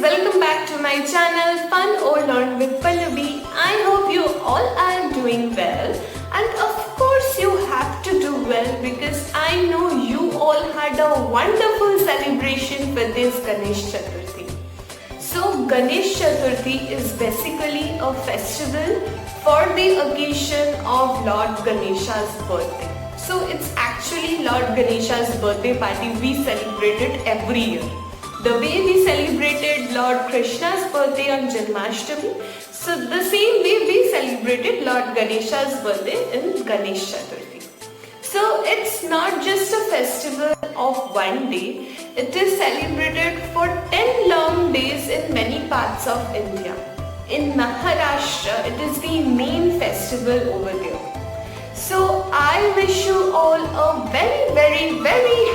welcome back to my channel Fun or Learn with Pallavi. I hope you all are doing well, and of course you have to do well because I know you all had a wonderful celebration for this Ganesh Chaturthi. So Ganesh Chaturthi is basically a festival for the occasion of Lord Ganesha's birthday. So it's actually Lord Ganesha's birthday party we celebrated every year. The way we celebrated Lord Krishna's birthday on Janmashtami, so the same way we celebrated Lord Ganesha's birthday in Ganesh Chaturthi. So it's not just a festival of one day, it is celebrated for 10 long days in many parts of India. In Maharashtra, it is the main festival over there. So I wish you all a very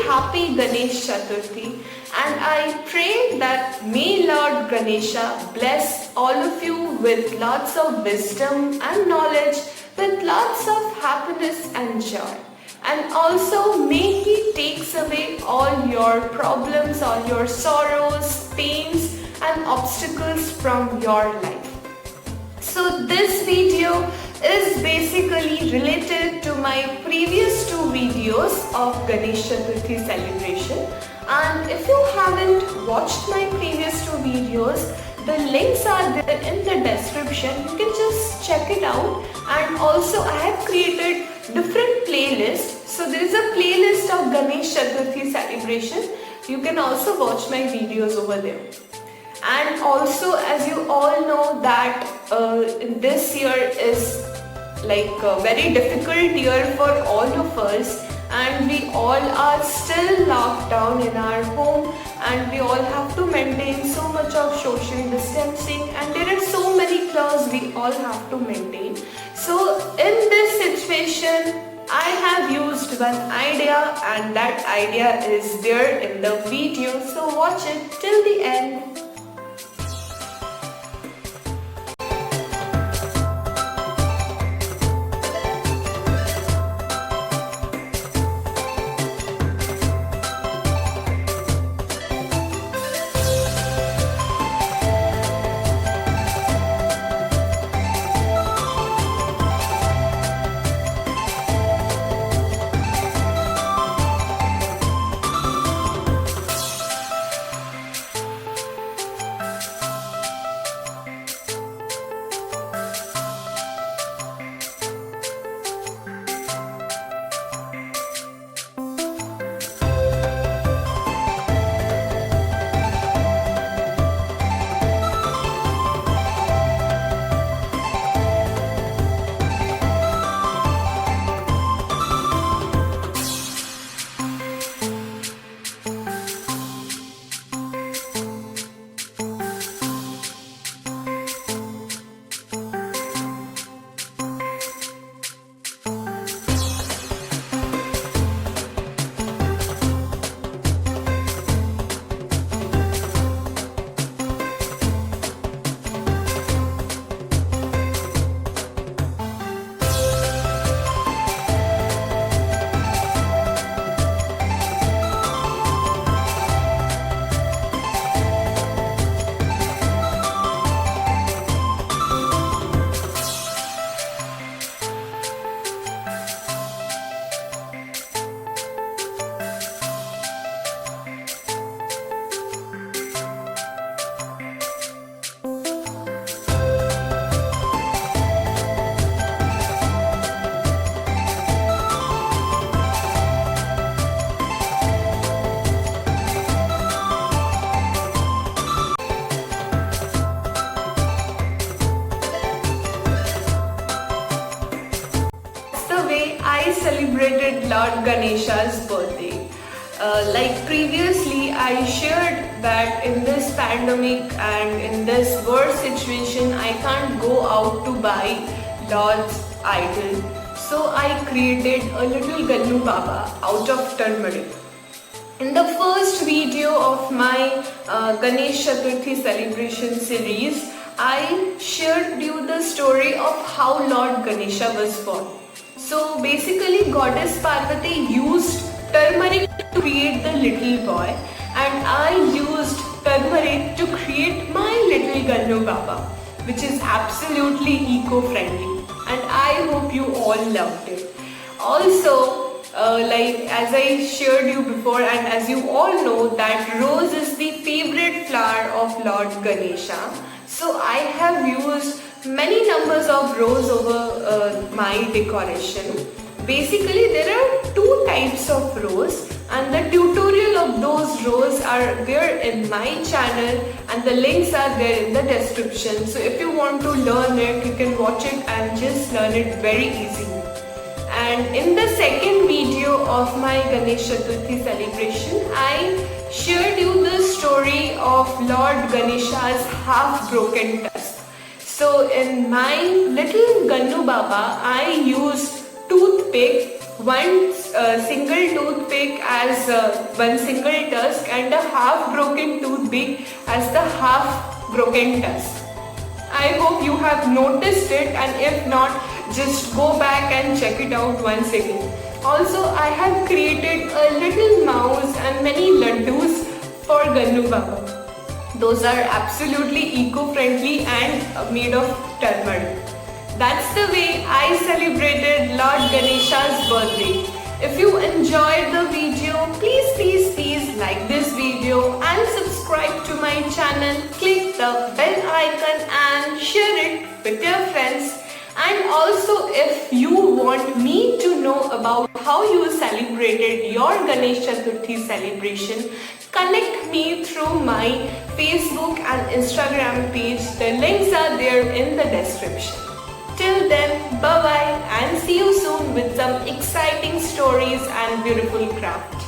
happy Ganesh Chaturthi, and I pray that may Lord Ganesha bless all of you with lots of wisdom and knowledge, with lots of happiness and joy. And also may He takes away all your problems, all your sorrows, pains and obstacles from your life. So this video is basically related to my previous two videos of Ganesh Chaturthi celebration, and if you haven't watched my previous two videos, the links are there in the description. You can just check it out, and also I have created different playlists. So there is a playlist of Ganesh Chaturthi celebration. You can also watch my videos over there. And also, as you all know that this year is like a very difficult year for all of us, and we all are still locked down in our home, and we all have to maintain so much of social distancing, and there are so many laws we all have to maintain. So in this situation, I have used one idea, and that idea is there in the video, so watch it till the end. I celebrated Lord Ganesha's birthday. Like previously, I shared that in this pandemic and in this war situation, I can't go out to buy Lord's idol. So I created a little Gannu Baba out of turmeric. In the first video of my Ganesh Chaturthi celebration series, I shared you the story of how Lord Ganesha was born. So basically, Goddess Parvati used turmeric to create the little boy, and I used turmeric to create my little Gannu Baba, which is absolutely eco-friendly, and I hope you all loved it. Also, as I shared you before, and as you all know, that rose is the favorite flower of Lord Ganesha. So I have used many numbers of rose over my decoration. Basically, there are two types of rose, and the tutorial of those rose are there in my channel, and the links are there in the description. So if you want to learn it, you can watch it and just learn it very easily. And in the second video of my Ganesh Chaturthi celebration, I shared you the story of Lord Ganesha's half-broken tusk. So in my little Gannu Baba, I used toothpick, one single toothpick as one single tusk, and a half-broken toothpick as the half-broken tusk. I hope you have noticed it, and if not, just go back and check it out once again. Also, I have created a little mouse and many laddus for Gannu Baba. Those are absolutely eco-friendly and made of turmeric. That's the way I celebrated Lord Ganesha's birthday. If you enjoyed the video, please like this video and subscribe to my channel. Click the bell icon and share it with your friends. And also, if you want me to know about how you celebrated your Ganesh Chaturthi celebration, connect me through my Facebook and Instagram page. The links are there in the description. Till then, bye bye and see you soon with some exciting stories and beautiful crafts.